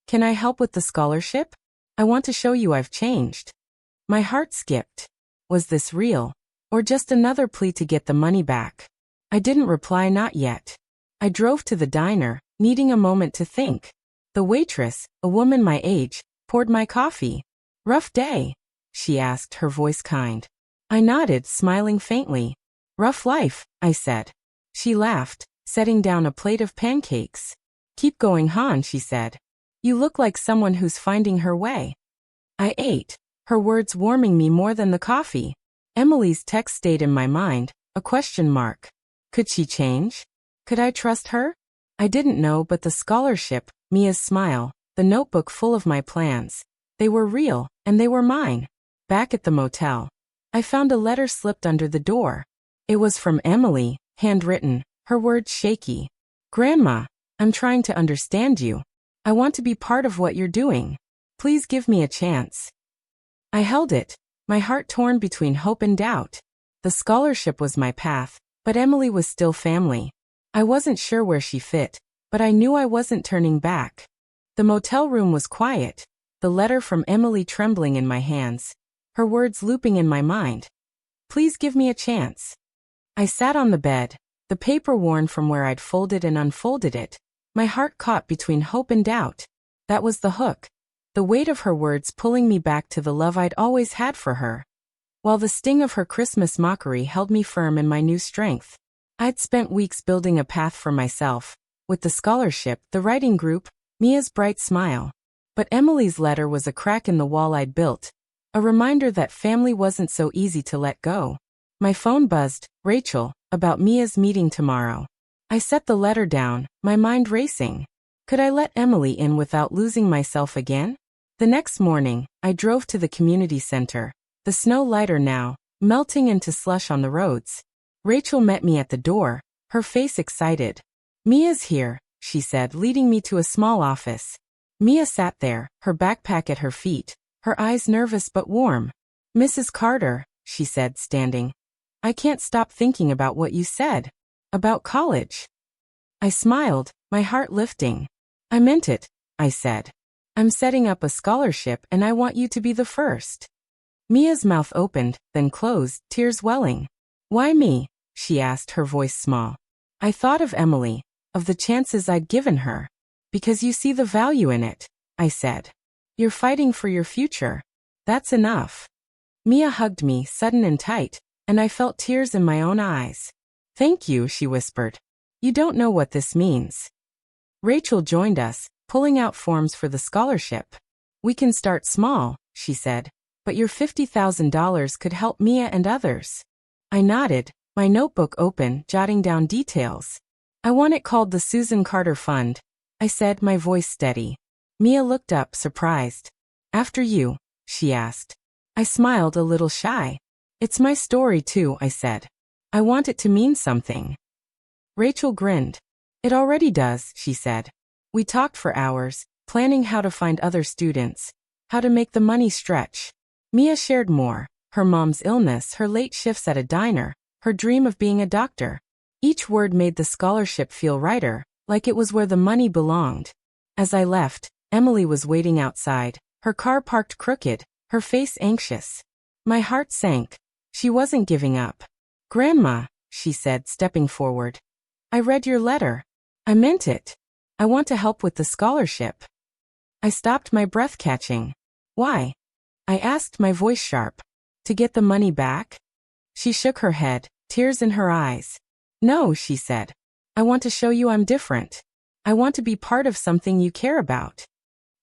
"Can I help with the scholarship? I want to show you I've changed." My heart skipped. Was this real? Or just another plea to get the money back? I didn't reply, not yet. I drove to the diner, needing a moment to think. The waitress, a woman my age, poured my coffee. "Rough day?" she asked, her voice kind. I nodded, smiling faintly. "Rough life," I said. She laughed, setting down a plate of pancakes. "Keep going, hon," she said. "You look like someone who's finding her way." I ate, her words warming me more than the coffee. Emily's text stayed in my mind, a question mark. Could she change? Could I trust her? I didn't know, but the scholarship, Mia's smile, the notebook full of my plans, they were real, and they were mine. Back at the motel, I found a letter slipped under the door. It was from Emily, handwritten, her words shaky. Grandma, I'm trying to understand you. I want to be part of what you're doing. Please give me a chance. I held it, my heart torn between hope and doubt. The scholarship was my path, but Emily was still family. I wasn't sure where she fit, but I knew I wasn't turning back. The motel room was quiet, the letter from Emily trembling in my hands, her words looping in my mind. Please give me a chance. I sat on the bed, the paper worn from where I'd folded and unfolded it, my heart caught between hope and doubt. That was the hook, the weight of her words pulling me back to the love I'd always had for her, while the sting of her Christmas mockery held me firm in my new strength. I'd spent weeks building a path for myself, with the scholarship, the writing group, Mia's bright smile. But Emily's letter was a crack in the wall I'd built, a reminder that family wasn't so easy to let go. My phone buzzed, Rachel, about Mia's meeting tomorrow. I set the letter down, my mind racing. Could I let Emily in without losing myself again? The next morning, I drove to the community center, the snow lighter now, melting into slush on the roads. Rachel met me at the door, her face excited. Mia's here, she said, leading me to a small office. Mia sat there, her backpack at her feet, her eyes nervous but warm. Mrs. Carter, she said, standing. I can't stop thinking about what you said. About college. I smiled, my heart lifting. I meant it, I said. I'm setting up a scholarship and I want you to be the first. Mia's mouth opened, then closed, tears welling. Why me? She asked, her voice small. I thought of Emily, of the chances I'd given her. Because you see the value in it, I said. You're fighting for your future. That's enough. Mia hugged me, sudden and tight, and I felt tears in my own eyes. Thank you, she whispered. You don't know what this means. Rachel joined us, pulling out forms for the scholarship. We can start small, she said, but your $50,000 could help Mia and others. I nodded, my notebook open, jotting down details. I want it called the Susan Carter Fund, I said, my voice steady. Mia looked up, surprised. After you, she asked. I smiled, a little shy. It's my story too, I said. I want it to mean something. Rachel grinned. It already does, she said. We talked for hours, planning how to find other students, how to make the money stretch. Mia shared more, her mom's illness, her late shifts at a diner, her dream of being a doctor. Each word made the scholarship feel righter, like it was where the money belonged. As I left, Emily was waiting outside, her car parked crooked, her face anxious. My heart sank. She wasn't giving up. Grandma, she said, stepping forward. I read your letter. I meant it. I want to help with the scholarship. I stopped, my breath catching. Why? I asked, my voice sharp. To get the money back? She shook her head, tears in her eyes. No, she said. I want to show you I'm different. I want to be part of something you care about.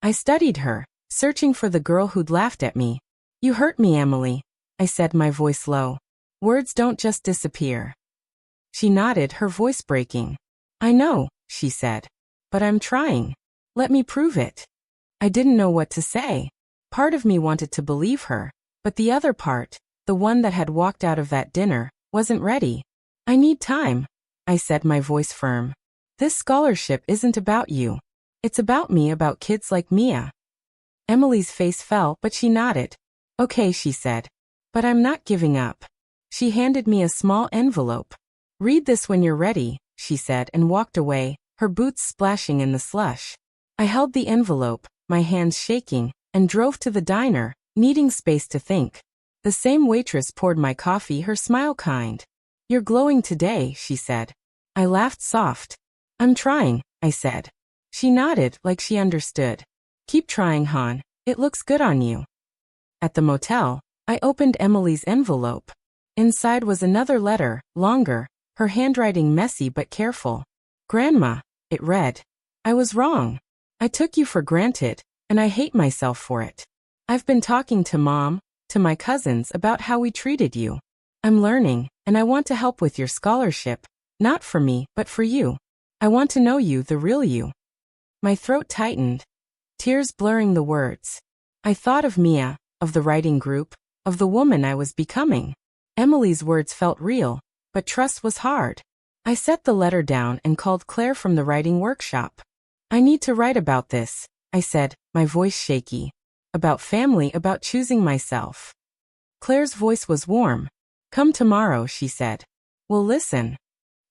I studied her, searching for the girl who'd laughed at me. You hurt me, Emily, I said, my voice low. Words don't just disappear. She nodded, her voice breaking. I know, she said. But I'm trying. Let me prove it. I didn't know what to say. Part of me wanted to believe her, but the other part, the one that had walked out of that dinner, wasn't ready. I need time, I said, my voice firm. This scholarship isn't about you. It's about me, about kids like Mia. Emily's face fell, but she nodded. Okay, she said. But I'm not giving up. She handed me a small envelope. Read this when you're ready, she said, and walked away, her boots splashing in the slush. I held the envelope, my hands shaking, and drove to the diner, needing space to think. The same waitress poured my coffee, her smile kind. You're glowing today, she said. I laughed soft. I'm trying, I said. She nodded, like she understood. Keep trying, hon. It looks good on you. At the motel, I opened Emily's envelope. Inside was another letter, longer, her handwriting messy but careful. Grandma, it read. I was wrong. I took you for granted, and I hate myself for it. I've been talking to Mom, to my cousins about how we treated you. I'm learning, and I want to help with your scholarship, not for me, but for you. I want to know you, the real you. My throat tightened, tears blurring the words. I thought of Mia, of the writing group, of the woman I was becoming. Emily's words felt real, but trust was hard. I set the letter down and called Claire from the writing workshop. I need to write about this, I said, my voice shaky. About family, about choosing myself. Claire's voice was warm. Come tomorrow, she said. We'll listen.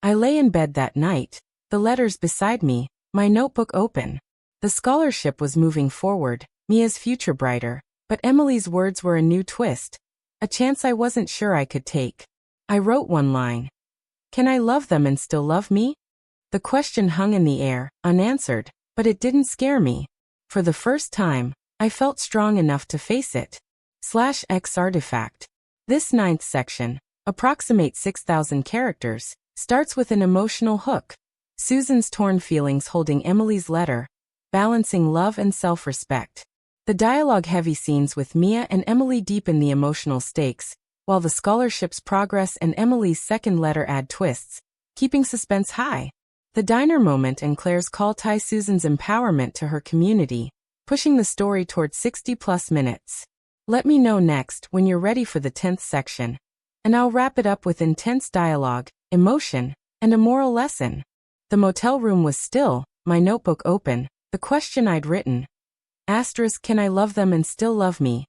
I lay in bed that night, the letters beside me, my notebook open. The scholarship was moving forward, Mia's future brighter, but Emily's words were a new twist, a chance I wasn't sure I could take. I wrote one line. Can I love them and still love me? The question hung in the air, unanswered, but it didn't scare me. For the first time, I felt strong enough to face it. /X artifact. This 9th section, approximates 6,000 characters, starts with an emotional hook. Susan's torn feelings holding Emily's letter, balancing love and self-respect. The dialogue-heavy scenes with Mia and Emily deepen the emotional stakes, while the scholarship's progress and Emily's second letter add twists, keeping suspense high. The diner moment and Claire's call tie Susan's empowerment to her community, pushing the story toward 60+ minutes. Let me know next when you're ready for the 10th section, and I'll wrap it up with intense dialogue, emotion, and a moral lesson. The motel room was still, my notebook open, the question I'd written. Asterisk, can I love them and still love me?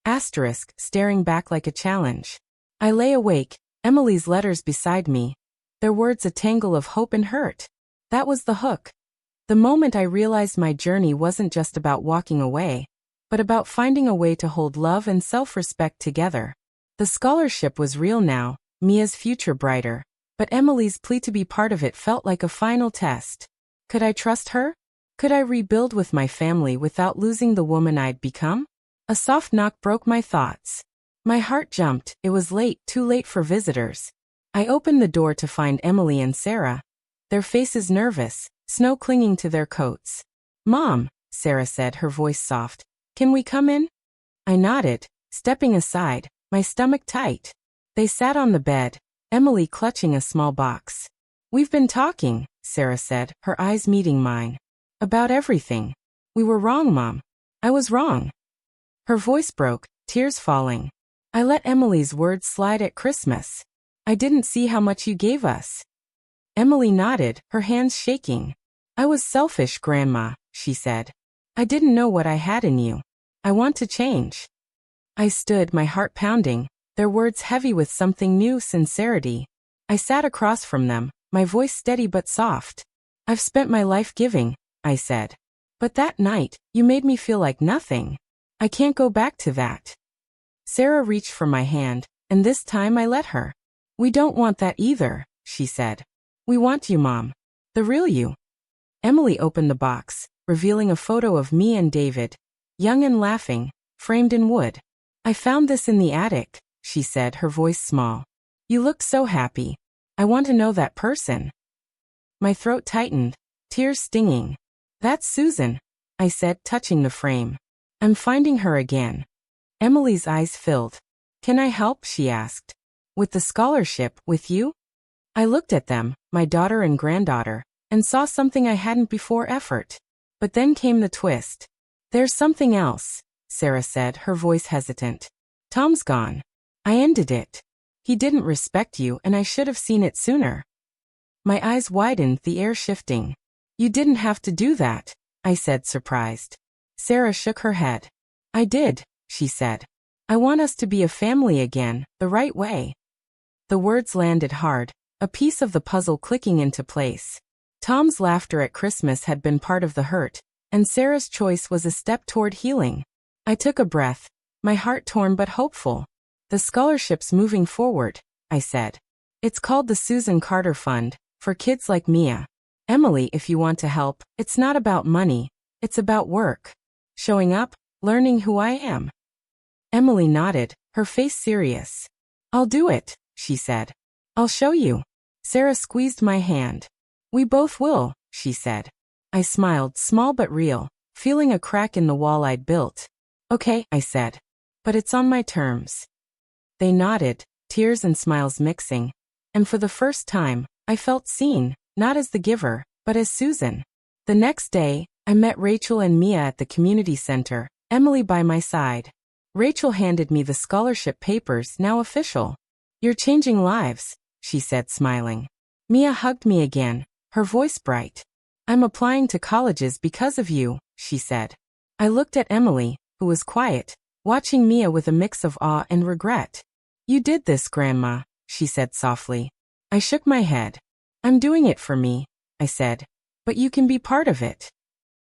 Asterisk, staring back like a challenge. I lay awake, Emily's letters beside me, their words a tangle of hope and hurt. That was the hook. The moment I realized my journey wasn't just about walking away, but about finding a way to hold love and self-respect together. The scholarship was real now, Mia's future brighter, but Emily's plea to be part of it felt like a final test. Could I trust her? Could I rebuild with my family without losing the woman I'd become? A soft knock broke my thoughts. My heart jumped, it was late, too late for visitors. I opened the door to find Emily and Sarah, their faces nervous, snow clinging to their coats. Mom, Sarah said, her voice soft. Can we come in? I nodded, stepping aside, my stomach tight. They sat on the bed, Emily clutching a small box. We've been talking, Sarah said, her eyes meeting mine. About everything. We were wrong, Mom. I was wrong. Her voice broke, tears falling. I let Emily's words slide at Christmas. I didn't see how much you gave us. Emily nodded, her hands shaking. I was selfish, Grandma, she said. I didn't know what I had in you. I want to change. I stood, my heart pounding, their words heavy with something new, sincerity. I sat across from them, my voice steady but soft. I've spent my life giving, I said. But that night, you made me feel like nothing. I can't go back to that. Sarah reached for my hand, and this time I let her. We don't want that either, she said. We want you, Mom. The real you. Emily opened the box, revealing a photo of me and David, young and laughing, framed in wood. I found this in the attic, she said, her voice small. You looked so happy. I want to know that person. My throat tightened, tears stinging. That's Susan, I said, touching the frame. I'm finding her again. Emily's eyes filled. Can I help, she asked. With the scholarship, with you? I looked at them, my daughter and granddaughter, and saw something I hadn't before. Effort. But then came the twist. There's something else, Sarah said, her voice hesitant. Tom's gone. I ended it. He didn't respect you and I should have seen it sooner. My eyes widened, the air shifting. You didn't have to do that, I said, surprised. Sarah shook her head. I did, she said. I want us to be a family again, the right way. The words landed hard, a piece of the puzzle clicking into place. Tom's laughter at Christmas had been part of the hurt, and Sarah's choice was a step toward healing. I took a breath, my heart torn but hopeful. The scholarship's moving forward, I said. It's called the Susan Carter Fund, for kids like Mia. Emily, if you want to help, it's not about money, it's about work. Showing up, learning who I am. Emily nodded, her face serious. I'll do it, she said. I'll show you. Sarah squeezed my hand. We both will, she said. I smiled, small but real, feeling a crack in the wall I'd built. Okay, I said. But it's on my terms. They nodded, tears and smiles mixing. And for the first time, I felt seen, not as the giver, but as Susan. The next day, I met Rachel and Mia at the community center, Emily by my side. Rachel handed me the scholarship papers, now official. You're changing lives, she said, smiling. Mia hugged me again, her voice bright. I'm applying to colleges because of you, she said. I looked at Emily, who was quiet, watching Mia with a mix of awe and regret. You did this, Grandma, she said softly. I shook my head. I'm doing it for me, I said. But you can be part of it.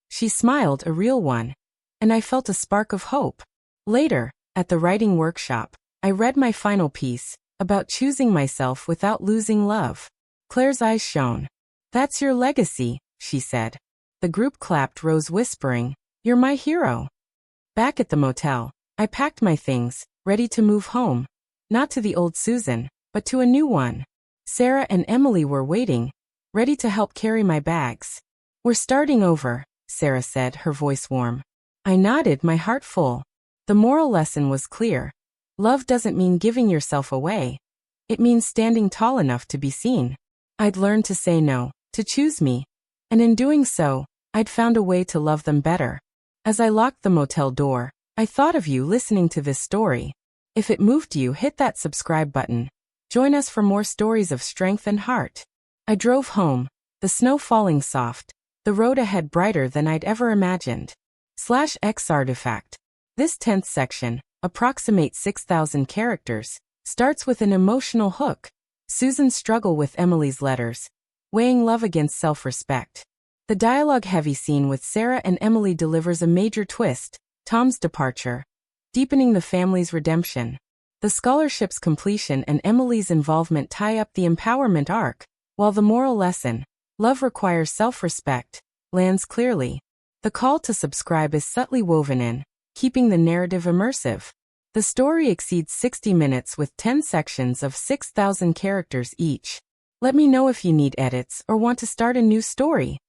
She smiled, a real one. And I felt a spark of hope. Later, at the writing workshop, I read my final piece, about choosing myself without losing love. Claire's eyes shone. That's your legacy, she said. The group clapped, Rose whispering, You're my hero. Back at the motel, I packed my things, ready to move home. Not to the old Susan, but to a new one. Sarah and Emily were waiting, ready to help carry my bags. We're starting over, Sarah said, her voice warm. I nodded, my heart full. The moral lesson was clear. Love doesn't mean giving yourself away. It means standing tall enough to be seen. I'd learned to say no, to choose me. And in doing so, I'd found a way to love them better. As I locked the motel door, I thought of you listening to this story. If it moved you, hit that subscribe button. Join us for more stories of strength and heart. I drove home, the snow falling soft, the road ahead brighter than I'd ever imagined. /X artifact. This 10th section, approximate 6,000 characters, starts with an emotional hook. Susan's struggle with Emily's letters, weighing love against self-respect. The dialogue-heavy scene with Sarah and Emily delivers a major twist, Tom's departure, deepening the family's redemption. The scholarship's completion and Emily's involvement tie up the empowerment arc, while the moral lesson, love requires self-respect, lands clearly. The call to subscribe is subtly woven in, keeping the narrative immersive. The story exceeds 60 minutes with 10 sections of 6,000 characters each. Let me know if you need edits or want to start a new story.